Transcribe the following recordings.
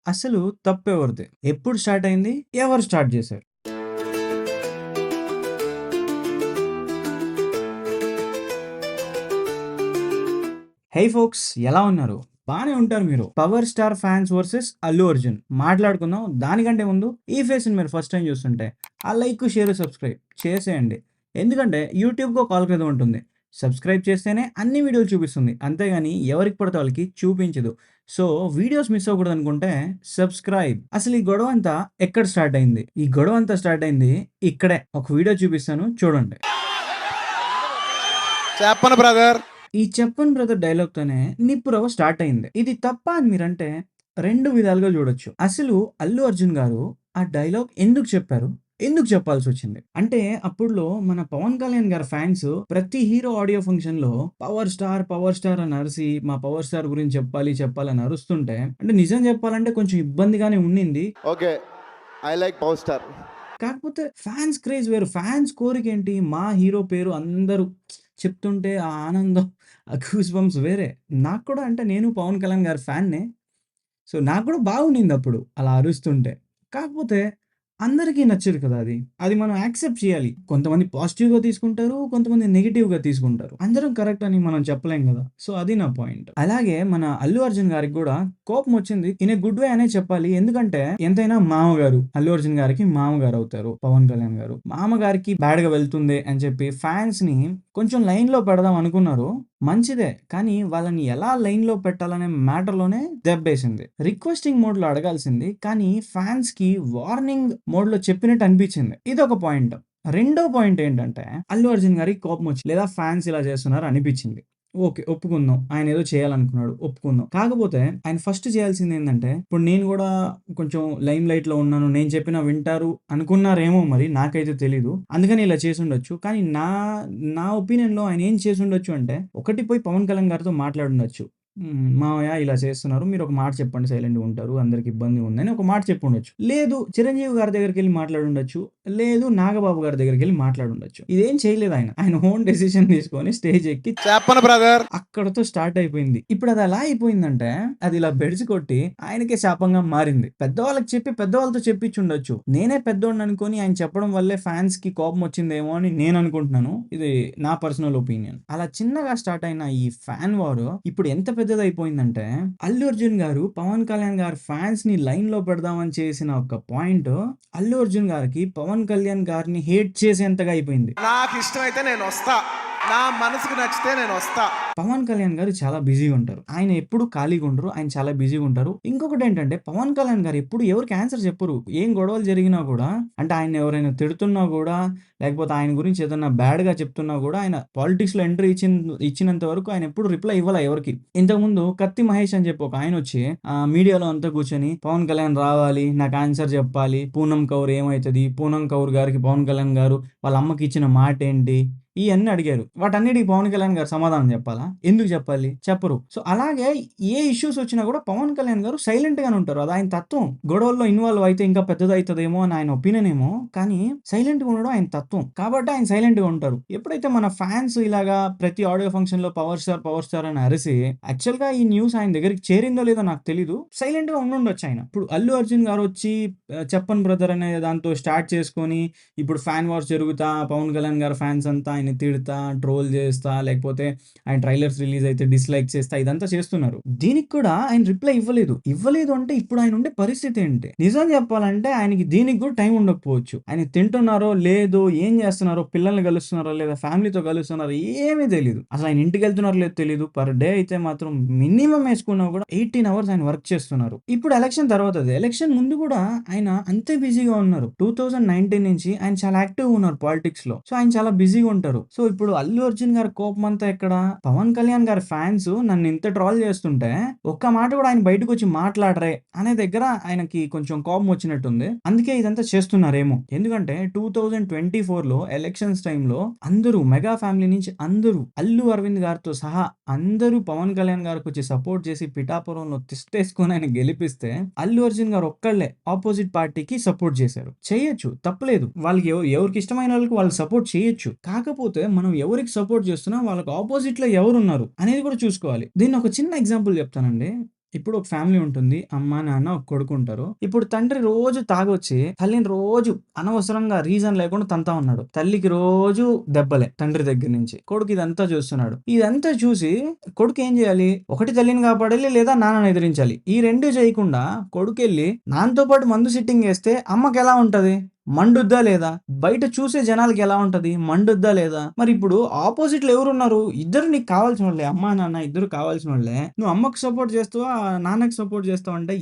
అసలు తప్పెవరిది? ఎప్పుడు స్టార్ట్ అయింది? ఎవరు స్టార్ట్ చేశారు? హే ఫోక్స్, ఎలా ఉన్నారు? బానే ఉంటారు మీరు. 'Power star' fans versus 'Allu Arjun' మాట్లాడుకుందాం. దానికంటే ముందు ఈ ఫేస్‌ని మీరు ఫస్ట్ టైమ్ చూస్తుంటే ఆ లైక్, షేర్, సబ్స్క్రైబ్ చేసేయండి. ఎందుకంటే యూట్యూబ్‌కి ఒక ఆల్గోరిథం ఉంటుంది. సబ్స్క్రైబ్ చేస్తేనే అన్ని వీడియోలు చూపిస్తుంది. అంతేగాని ఎవరికి పడితే వాళ్ళకి చూపించదు. సో, వీడియోస్ మిస్ అవ్వకూడదనుకుంటే సబ్స్క్రైబ్. అసలు ఈ గొడవంతా ఎక్కడ స్టార్ట్ అయింది? ఈ గొడవంతా స్టార్ట్ అయింది ఇక్కడే. ఒక వీడియో చూపిస్తాను చూడండి. చెప్పను బ్రదర్. ఈ 'చెప్పన్ బ్రదర్' డైలాగ్‌తోనే నిప్పురవ్వ స్టార్ట్ అయింది. ఇది తప్పా అని మీరంటే 2 విధాలుగా చూడొచ్చు. అసలు 'అల్లు అర్జున్' గారు ఆ డైలాగ్ ఎందుకు చెప్పారు? ఎందుకు చెప్పాల్సొచ్చింది? అంటే అప్పట్లో మన 'పవన్ కళ్యాణ్' గారి ఫాన్స్ ప్రతి హీరో ఆడియో ఫంక్షన్‌లో పవర్ స్టార్, పవర్ స్టార్ అని అరిసి, మా పవర్ స్టార్ గురించి చెప్పాలి, చెప్పాలి అని అరుస్తుంటే అంటే నిజం చెప్పాలంటే కొంచెం ఇబ్బందిగానే ఉండింది. Okay. I like power star. కాకపోతే ఫ్యాన్స్ క్రేజ్ వేరు. ఫ్యాన్స్ కోరికేంటి? మా హీరో పేరు అందరూ చెప్తుంటే ఆ ఆనందం, ఆ గూస్ బంప్స్ వేరే. నాకు కూడా అంటే నేను 'పవన్ కళ్యాణ్' గారి ఫ్యాన్‌నే. సో, నాకు కూడా బాగుండిందప్పుడు అలా అరుస్తుంటే. కాకపోతే అందరికీ నచ్చదు కదా అది. అది మనం యాక్సెప్ట్ చేయాలి. కొంతమంది పాజిటివ్‌గా తీసుకుంటారు. కొంతమంది నెగెటివ్‌గా తీసుకుంటారు. అందరం కరెక్ట్ అని మనం చెప్పలేం గదా! సో, అది నా పాయింట్. అలాగే మన 'అల్లు అర్జున్' గారికి గూడా కోపమొచ్చింది. ఇన్ ఎ గుడ్ వే అనే చెప్పాలి. ఎందుకంటే ఎంతైనా మామగారు. 'అల్లు అర్జున్' గారికి మామగారవుతారు 'పవన్ కళ్యాణ్' గారు. మామగారికి బ్యాడ్‌గా వెళ్తుంది అని చెప్పి ఫ్యాన్స్‌ని కొంచెం లైన్‌లో పెడదాం అనుకున్నారు. మంచిదే. కానీ వాళ్ళని ఎలా లైన్‌లో పెట్టాలనే మ్యాటర్‌లోనే దెబ్బేసింది. రిక్వెస్టింగ్ మోడ్‌లో అడగాల్సింది. కానీ ఫ్యాన్స్‌కి వార్నింగ్ మోడ్‌లో చెప్పినట్టు అనిపించింది. ఇదొక పాయింట్. రెండో పాయింట్ ఏంటంటే 'అల్లు అర్జున్' గారికి కోపమొచ్చింది. లేదా ఫ్యాన్స్ ఇలా చేస్తున్నారు అనిపించింది. ఓకే. ఒప్పుకుందాం. ఆయనేదో చేయాలనుకున్నాడు. ఒప్పుకుందాం. కాకపోతే ఆయన ఫస్ట్ చేయాల్సిందేందంటే ఇప్పుడు నేను గూడా కొంచెం లైమ్ లైట్‌లో ఉన్నాను. నేను చెప్పినా వింటారు అనుకున్నారేమో మరి నాకైతే తెలీదు. అందుకని ఇలా చేసుండొచ్చు. కానీ నా ఒపీనియన్‌లో ఆయన ఏం చేసుండొచ్చు అంటే ఒకటి పోయి పవన్ కళ్యాణ్ గారితో మాట్లాడుండొచ్చు. మావయ్య ఇలా చేస్తున్నారు. మీరొక మాట చెప్పండి సైలెంట్‌గా ఉంటారు. అందరికి ఇబ్బంది ఉందని ఒక మాట చెప్పుండొచ్చు. లేదు చిరంజీవి గారి దగ్గరికెళ్లి మాట్లాడుండొచ్చు. లేదు నాగబాబు గారి దగ్గరికెళ్లి మాట్లాడుండొచ్చు. ఇదేం చేయలేదాయన. ఆయన ఓన్ డెసిషన్ తీసుకొని స్టేజ్ ఎక్కి చెప్పను బ్రదర్. అక్కడితో స్టార్ట్ అయిపోయింది. ఇప్పుడది ఎలా అయిపోయిందంటే, అది ఇలా బెడిసి కొట్టి ఆయనకే శాపంగా మారింది. పెద్దవాళ్ళకి చెప్పి పెద్దవాళ్ళతో చెప్పించుండొచ్చు. నేనే పెద్దోడిననుకోని ఆయన చెప్పడం వల్లే ఫ్యాన్స్‌కి కోపమొచ్చిందేమో అని నేననుకుంటున్నాను. ఇది నా పర్సనల్ ఒపీనియన్. అలా చిన్నగా స్టార్ట్ అయిన ఈ ఫ్యాన్ వార్ ఇప్పుడు ఎంత పెద్దదయిపోయిందంటే, అల్లు అర్జున్ గారు పవన్ కళ్యాణ్ గారి ఫ్యాన్స్‌ని లైన్‌లో పెడదామని చేసిన ఒక పాయింట్ అల్లు అర్జున్ గారికి పవన్ కళ్యాణ్ గారిని హేట్ చేసేంతగా అయిపోయింది. నాకు ఇష్టమైతే నేను వస్తా. నా మనసుకు నచ్చితే నేను వస్తా. పవన్ కళ్యాణ్ గారు చాలా బిజీగా ఉంటారు. ఆయన ఎప్పుడు ఖాళీగా ఉండరు. ఆయన చాలా బిజీగా ఉంటారు. ఇంకొకటేంటంటే పవన్ కళ్యాణ్ గారు ఎప్పుడు ఎవరికీ ఆన్సర్ చెప్పరు. ఏం గొడవలు జరిగినా గూడా అంటే ఆయన్ని ఎవరైనా తిడుతున్నా గూడా, లేకపోతే ఆయన గురించి ఏదన్నా బ్యాడ్‌గా చెప్తున్నా గూడా ఆయన పాలిటిక్స్‌లో ఎంట్రీ ఇచ్చినంత వరకు ఆయన ఎప్పుడు రిప్లై ఇవ్వల ఎవరికీ. ఇంతకుముందు 'కత్తి మహేష్' అని చెప్పి ఒక ఆయనొచ్చి మీడియాలో అంతా కూర్చొని పవన్ కళ్యాణ్ రావాలి, నాకు ఆన్సర్ చెప్పాలి, పూనమ్ కౌర్ ఏమైతది, పూనమ్ కౌర్ గారికి పవన్ కళ్యాణ్ గారు వాళ్ళ అమ్మకి ఇచ్చిన మాటేంటి? ఇయన్నీ అడిగారు. వాటన్నిటికి పవన్ కళ్యాణ్ గారు సమాధానం చెప్పాలా? ఎందుకు చెప్పాలి? చెప్పరు. సో, అలాగే ఏ ఇష్యూస్ వచ్చినా కూడా పవన్ కళ్యాణ్ గారు సైలెంట్‌గానే ఉంటారు. అది ఆయన తత్వం. గొడవల్లో ఇన్వాల్వ్ అయితే ఇంకా పెద్దదయితదేమో అని ఆయన ఒపీనియన్ ఏమో. కానీ సైలెంట్‌గా ఉండడం ఆయన తత్వం. కాబట్టి ఆయన సైలెంట్‌గా ఉంటారు. ఎప్పుడైతే మన ఫ్యాన్స్ ఇలాగా ప్రతి ఆడియో ఫంక్షన్‌లో పవర్ స్టార్, పవర్ స్టార్ అని అరిసి యాక్చువల్‌గా ఈ న్యూస్ ఆయన దగ్గరికి చేరిందో లేదో నాకు తెలీదు. సైలెంట్‌గా ఉండుండొచ్చు ఆయన. ఇప్పుడు అల్లు అర్జున్ గారొచ్చి 'చెప్పన్ బ్రదర్' అనే దాంతో స్టార్ట్ చేసుకొని ఇప్పుడు ఫ్యాన్ వార్స్ జరుగుతా, పవన్ కళ్యాణ్ గారి ఫ్యాన్స్ అంతా ఆయన్ని తిడతా, ట్రోల్ చేస్తా, లేకపోతే ఆయన ట్రైలర్స్ రిలీజ్ అయితే డిస్‌లైక్ చేస్తా ఇదంతా చేస్తున్నారు. దీనికి కూడా ఆయన రిప్లై ఇవ్వలేదు. ఇవ్వలేదు అంటే ఇప్పుడు ఆయన ఉండే పరిస్థితి ఏంటి? నిజం చెప్పాలంటే ఆయనకి దీనికి కూడా టైం ఉండకపోవచ్చు. ఆయన తింటున్నారో, లేదో, ఏం చేస్తున్నారో, పిల్లల్ని కలుస్తున్నారో, లేదా ఫ్యామిలీతో కలుస్తున్నారో ఏమీ తెలీదు. అసలు ఆయన ఇంటికెళ్తున్నారో లేదో తెలీదు. పర్ డే అయితే మాత్రం మినిమమ్ ఏసుకున్నా కూడా 18 అవర్స్ ఆయన వర్క్ చేస్తున్నారు. ఇప్పుడు ఎలక్షన్ తర్వాతది. ఎలక్షన్ ముందు కూడా ఆయన అంతే బిజీగా ఉన్నారు. 2019 నుంచి ఆయన చాలా యాక్టివ్‌గా ఉన్నారు పాలిటిక్స్‌లో. సో, ఆయన చాలా బిజీగా ఉంటారు. సో, ఇప్పుడు అల్లు అర్జున్ గారి కోపమంతా ఎక్కడ? పవన్ కళ్యాణ్ గారి ఫ్యాన్స్ నన్ను ఇంత ట్రోల్ చేస్తుంటే, ఒక్క మాట కూడా ఆయన బయటకొచ్చి మాట్లాడరే అనే దగ్గర ఆయనకి కొంచెం కోపం వచ్చినట్టుంది. అందుకే ఇదంతా చేస్తున్నారేమో. ఎందుకంటే 2024లో ఎలక్షన్స్ టైమ్‌లో అందరూ మెగా ఫ్యామిలీ నుంచి అందరూ అల్లు అరవింద్ గారితో సహా అందరూ పవన్ కళ్యాణ్ గారికొచ్చి సపోర్ట్ చేసి పిఠాపురంలో తిష్టేసుకొని ఆయన గెలిపిస్తే, అల్లు అర్జున్ గారు ఒక్కళ్ళే అపోజిట్ పార్టీకి సపోర్ట్ చేశారు. చేయొచ్చు. తప్పులేదు. వాళ్ళకి ఎవరికి ఇష్టమైన వాళ్ళకి వాళ్ళు సపోర్ట్ చేయొచ్చు. కాకపోతే మనం ఎవరికి సపోర్ట్ చేస్తున్నాం వాళ్ళకి అపోజిట్‌లో ఎవరున్నారు అనేది కూడా చూసుకోవాలి. దీన్ని ఒక చిన్న ఎగ్జాంపుల్ చెప్తానండి. ఇప్పుడు ఒక ఫ్యామిలీ ఉంటుంది. అమ్మ, నాన్న, ఒక కొడుకు ఉంటారు. ఇప్పుడు తండ్రి రోజు తాగొచ్చి తల్లిని రోజు అనవసరంగా రీజన్ లేకుండా తంతా ఉన్నాడు. తల్లికి రోజు దెబ్బలే తండ్రి దగ్గర నుంచి. కొడుకు ఇదంతా చూస్తున్నాడు. ఇదంతా చూసి కొడుకు ఏం చేయాలి? ఒకటి తల్లిని కాపాడాలి, లేదా నాన్నని ఎదిరించాలి. ఈ 2 చేయకుండా కొడుకెళ్ళి నాన్నతో పాటు మందు సిట్టింగ్ ఏస్తే అమ్మకెలా ఉంటది? మండుద్దా లేదా? బయట చూసే జనాలకి ఎలా ఉంటది? మండుద్దా లేదా? మరి ఇప్పుడు ఆపోజిట్‌లో ఎవరున్నారు? ఇద్దరు నీకు కావాల్సినోళ్ళే. అమ్మా, నాన్న ఇద్దరు కావాల్సినోళ్ళే. నువ్వు అమ్మకి సపోర్ట్ చేస్తావా? నాన్నకి సపోర్ట్ చేస్తావా? అంటే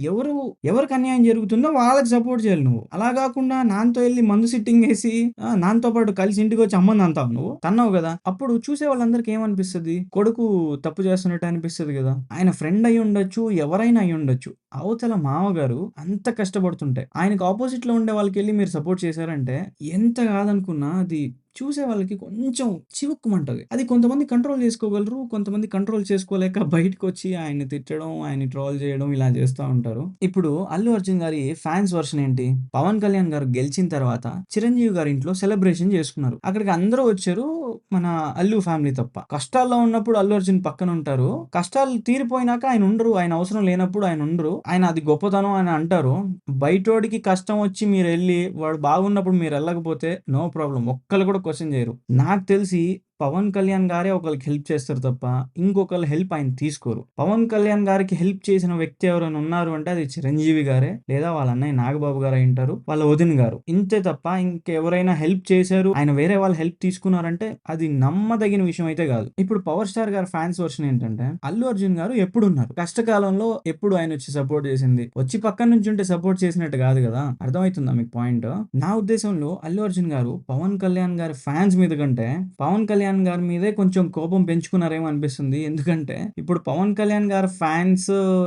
ఎవరికి అన్యాయం జరుగుతుందో వాళ్ళకి సపోర్ట్ చేయాలి నువ్వు. అలా గాకుండా నాన్నతో ఎళ్లి మందు సిట్టింగేసి నాన్నతో పాటు కలిసి ఇంటికొచ్చి అమ్మని తంతావా నువ్వు? తన్నావు గదా! అప్పుడు చూసే వాళ్ళందరికి ఏమనిపిస్తది? కొడుకు తప్పు చేస్తున్నట్టు అనిపిస్తది గదా! ఆయన ఫ్రెండ్ అయ్యుండొచ్చు, ఎవరైనా అయ్యుండొచ్చు. అవతల మామగారు అంత కష్టపడుతుంటే, ఆయనకి అపోజిట్‌లో ఉండే వాళ్ళకెళ్లి మీరు సపోర్ట్ చేశారంటే, ఎంత కాదనుకున్నా అది చూసే వాళ్ళకి కొంచెం చివుక్కుమంటది. అది కొంతమంది కంట్రోల్ చేసుకోగలరు. కొంతమంది కంట్రోల్ చేసుకోలేక బయటకొచ్చి ఆయన్ని తిట్టడం, ఆయన్ని ట్రోల్ చేయడం ఇలా చేస్తా ఉంటారు. ఇప్పుడు 'అల్లు అర్జున్' గారి ఫాన్స్ వర్షన్ ఏంటి? పవన్ కళ్యాణ్ గారు గెలిచిన తర్వాత చిరంజీవి గారి ఇంట్లో సెలబ్రేషన్ చేసుకున్నారు. అక్కడికి అందరూ వచ్చారు. మన అల్లు ఫ్యామిలీ తప్ప. కష్టాల్లో ఉన్నప్పుడు అల్లు అర్జున్ పక్కన ఉంటారు. కష్టాలు తీరిపోయినాక ఆయన ఉండరు. ఆయన అవసరం లేనప్పుడు ఆయన ఉండరు. ఆయన అది గొప్పతనం అని అంటారు. బయటోడికి కష్టం వచ్చి మీరెళ్లి వాడు బాగున్నప్పుడు మీరెళ్ళకపోతే నో ప్రాబ్లమ్. ఒక్కళ్ళు కూడా క్వెషన్ చేయరు. నాకు తెలిసి పవన్ కళ్యాణ్ గారే ఒకళ్ళకి హెల్ప్ చేస్తారు తప్ప, ఇంకొకళ్ళ హెల్ప్ ఆయన తీసుకోరు. పవన్ కళ్యాణ్ గారికి హెల్ప్ చేసిన వ్యక్తి ఎవరైనా ఉన్నారు అంటే అది చిరంజీవి గారే, లేదా వాళ్ళ అన్నయ్య నాగబాబు గారు అయ్యుంటారు. వాళ్ళ వదిన గారు. ఇంతే తప్ప ఇంకెవరైనా హెల్ప్ చేశారు, ఆయన వేరే వాళ్ళ హెల్ప్ తీసుకున్నారంటే అది నమ్మదగిన విషయం అయితే కాదు. ఇప్పుడు పవర్ స్టార్ గారి ఫ్యాన్స్ వర్షన్ ఏంటంటే, అల్లు అర్జున్ గారు ఎప్పుడున్నారు? కష్టకాలంలో ఎప్పుడు ఆయన వచ్చి సపోర్ట్ చేసింది? వచ్చి పక్కన నుంచి ఉంటే సపోర్ట్ చేసినట్టు కాదు కదా! అర్థమవుతుందా మీకు పాయింట్? నా ఉద్దేశంలో అల్లు అర్జున్ గారు పవన్ కళ్యాణ్ గారి ఫ్యాన్స్ మీద కంటే పవన్ కళ్యాణ్ గారి మీదే కొంచెం కోపం పెంచుకున్నారేమో అనిపిస్తుంది. ఎందుకంటే ఇప్పుడు పవన్ కళ్యాణ్ గారి ఫ్యాన్స్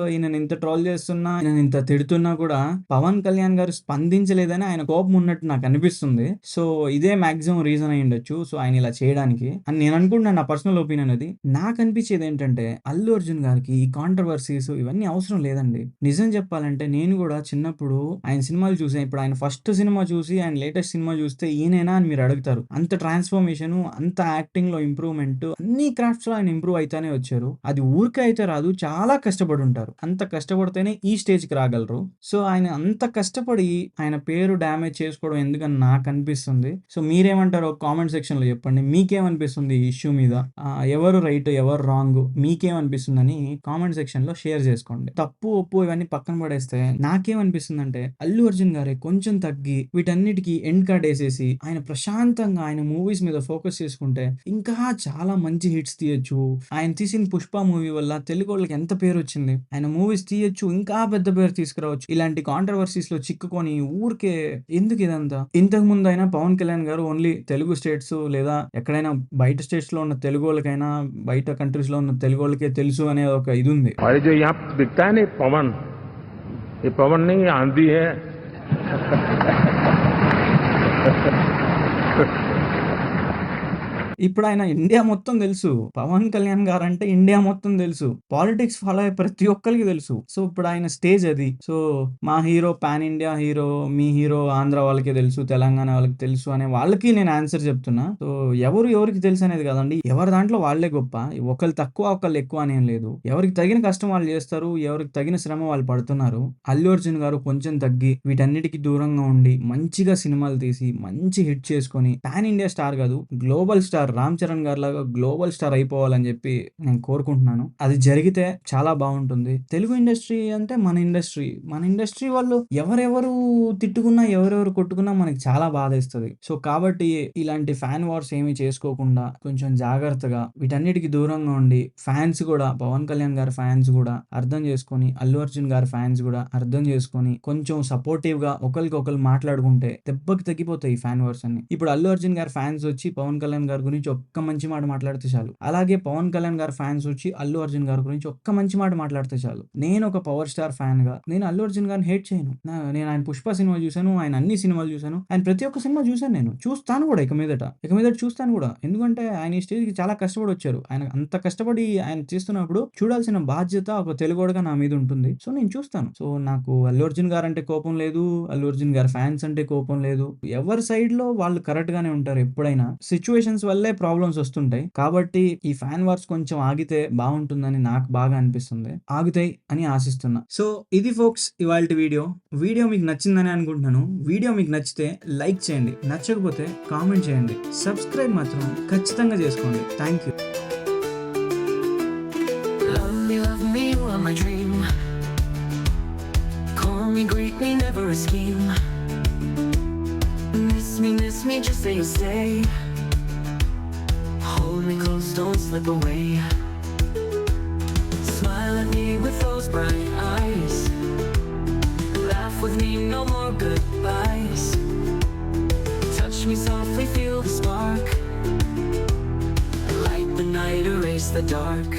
ఈయనని ఇంత ట్రోల్ చేస్తున్నా, ఈయనని ఇంత తిడుతున్నా కూడా పవన్ కళ్యాణ్ గారు స్పందించలేదని ఆయన కోపం ఉన్నట్టు నాకు అనిపిస్తుంది. సో ఇదే మాక్సిమం రీజన్ అయి ఉండొచ్చు. సో ఆయన ఇలా చేయడానికి అని నేను అనుకుంటున్నాను. నా పర్సనల్ ఒపీనియన్ అది. నాకు అనిపించేది ఏంటంటే అల్లు అర్జున్ గారికి ఈ కాంట్రవర్సీస్ ఇవన్నీ అవసరం లేదండి. నిజం చెప్పాలంటే నేను కూడా చిన్నప్పుడు ఆయన సినిమాలు చూసాను. ఇప్పుడు ఆయన ఫస్ట్ సినిమా చూసి ఆయన లేటెస్ట్ సినిమా చూస్తే ఈయనేనా అని మీరు అడుగుతారు. అంత ట్రాన్స్ఫర్మేషన్, అంత యాక్టింగ్‌లో ఇంప్రూవ్‌మెంట్, అన్ని క్రాఫ్ట్స్‌లో ఆయన ఇంప్రూవ్ అయితానే వచ్చారు. అది ఊరికే అయితే రాదు. చాలా కష్టపడి ఉంటారు. అంత కష్టపడితేనే ఈ స్టేజ్‌కి రాగలరు. సో ఆయన అంత కష్టపడి ఆయన పేరు డ్యామేజ్ చేసుకోవడం ఎందుకని నాకు అనిపిస్తుంది. సో మీరేమంటారో కామెంట్ సెక్షన్‌లో చెప్పండి. మీకేమనిపిస్తుంది ఈ ఇష్యూ మీద? ఎవరు రైట్, ఎవరు రాంగ్ మీకేమనిపిస్తుందని కామెంట్ సెక్షన్‌లో షేర్ చేసుకోండి. తప్పు, ఒప్పు ఇవన్నీ పక్కన పడేస్తే నాకేమనిపిస్తుందంటే అల్లు అర్జున్ గారే కొంచెం తగ్గి వీటన్నిటికి ఎండ్ కార్డ్ ఏసేసి ఆయన ప్రశాంతంగా ఆయన మూవీస్ మీద ఫోకస్ చేసుకుంటే ఇంకా చాలా మంచి హిట్స్ తీయొచ్చు. ఆయన తీసిన 'పుష్ప' మూవీ వల్ల తెలుగోళ్ళకి ఎంత పేరొచ్చింది. ఆయన మూవీస్ తీయొచ్చు, ఇంకా పెద్ద పేరు తీసుకురావచ్చు. ఇలాంటి కాంట్రవర్సీస్‌లో చిక్కుకొని ఊరికే ఎందుకు ఇదంతా? ఇంతకు ముందైనా పవన్ కళ్యాణ్ గారు ఓన్లీ తెలుగు స్టేట్స్ లేదా ఎక్కడైనా బయట స్టేట్స్‌లో ఉన్న తెలుగోళ్ళకైనా, బయట కంట్రీస్‌లో ఉన్న తెలుగోళ్ళకే తెలుసు అనే ఒక ఇదుంది. और ये जो यहाँ दिखता है ना ये पवन, ये पवन नहीं ये आंधी है। ఇప్పుడు ఆయన ఇండియా మొత్తం తెలుసు. పవన్ కళ్యాణ్ గారంటే ఇండియా మొత్తం తెలుసు. పాలిటిక్స్ ఫాలో అయ్యే ప్రతి ఒక్కళ్ళకి తెలుసు. సో ఇప్పుడు ఆయన స్టేజ్ అది. సో మా హీరో పాన్ ఇండియా హీరో, మీ హీరో ఆంధ్ర వాళ్ళకే తెలుసు, తెలంగాణ వాళ్ళకి తెలుసు అనే వాళ్ళకి నేను ఆన్సర్ చెప్తున్నా. సో ఎవరికి తెలుసు అనేది కాదండి. ఎవరి దాంట్లో వాళ్ళే గొప్ప. ఒకళ్ళు తక్కువ, ఒకళ్ళు ఎక్కువ అనేం లేదు. ఎవరికి తగిన కష్టం వాళ్ళు చేస్తారు. ఎవరికి తగిన శ్రమ వాళ్ళు పడుతున్నారు. అల్లు అర్జున్ గారు కొంచెం తగ్గి వీటన్నిటికి దూరంగా ఉండి మంచిగా సినిమాలు తీసి మంచి హిట్ చేసుకొని పాన్ ఇండియా స్టార్ కాదు, గ్లోబల్ స్టార్ రామ్ చరణ్ గారిలాగా గ్లోబల్ స్టార్ అయిపోవాలని చెప్పి నేను కోరుకుంటున్నాను. అది జరిగితే చాలా బాగుంటుంది. తెలుగు ఇండస్ట్రీ అంటే మన ఇండస్ట్రీ. మన ఇండస్ట్రీ వాళ్ళు ఎవరెవరు తిట్టుకున్నా, ఎవరెవరు కొట్టుకున్నా మనకి చాలా బాధేస్తది. సో కాబట్టి ఇలాంటి ఫ్యాన్ వార్స్ ఏమీ చేసుకోకుండా కొంచెం జాగ్రత్తగా వీటన్నిటికి దూరంగా ఉండి ఫ్యాన్స్ కూడా పవన్ కళ్యాణ్ గారి ఫ్యాన్స్ కూడా అర్థం చేసుకొని, అల్లు అర్జున్ గారి ఫ్యాన్స్ కూడా అర్థం చేసుకొని కొంచెం సపోర్టివ్ గా ఒకరికొకరు మాట్లాడుకుంటే దెబ్బకి తగ్గిపోతాయి ఈ ఫ్యాన్ వార్స్ అన్ని. ఇప్పుడు అల్లు అర్జున్ గారి ఫ్యాన్స్ వచ్చి పవన్ కళ్యాణ్ గారి గురించి ఒక్క మంచి మాట మాట్లాడితే చాలు. అలాగే పవన్ కళ్యాణ్ గారి ఫ్యాన్స్ వచ్చి అల్లు అర్జున్ గారి గురించి ఒక్క మంచి మాట మాట్లాడితే చాలు. నేను ఒక పవర్ స్టార్ ఫ్యాన్ గా నేను అల్లు అర్జున్ గారిని హేట్ చేయను. నేను ఆయన 'పుష్ప' సినిమా చూసాను. ఆయన అన్ని సినిమాలు చూసాను. ఆయన ప్రతి ఒక్క సినిమా చూసాను నేను. చూస్తాను కూడా ఇక మీదట చూస్తాను కూడా. ఎందుకంటే ఆయన ఈ స్టేజ్‌కి చాలా కష్టపడి వచ్చారు. ఆయన అంత కష్టపడి ఆయన చేస్తున్నప్పుడు చూడాల్సిన బాధ్యత ఒక తెలుగోడుగా నా మీద ఉంటుంది. సో నేను చూస్తాను. సో నాకు అల్లు అర్జున్ గారంటే కోపం లేదు. అల్లు అర్జున్ గారి ఫ్యాన్స్ అంటే కోపం లేదు. ఎవరి సైడ్‌లో వాళ్ళు కరెక్ట్ గానే ఉంటారు ఎప్పుడైనా. సిట్యుయేషన్స్ వల్ల వల్లే ప్రాబ్లమ్స్ వస్తుంటాయి. కాబట్టి ఈ ఫ్యాన్ వార్స్ కొంచెం ఆగితే బావుంటుందని నాకు బాగా అనిపిస్తుంది. ఆగుతాయి అని ఆశిస్తున్నా. సో ఇది ఫోక్స్ ఇవాల్టి వీడియో. వీడియో మీకు నచ్చిందని అనుకుంటున్నాను. వీడియో మీకు నచ్చితే లైక్ చేయండి. నచ్చకపోతే కామెంట్ చేయండి. సబ్స్క్రైబ్ మాత్రం ఖచ్చితంగా చేసుకోండి. Thank you. Love me, you are my dream. Call me, greet me, never a scheme. Miss me, just say you'll stay. Hold me close, don't slip away. Smile at me with those bright eyes. Laugh with me, no more goodbyes. Touch me softly, feel the spark. Light the night, erase the dark.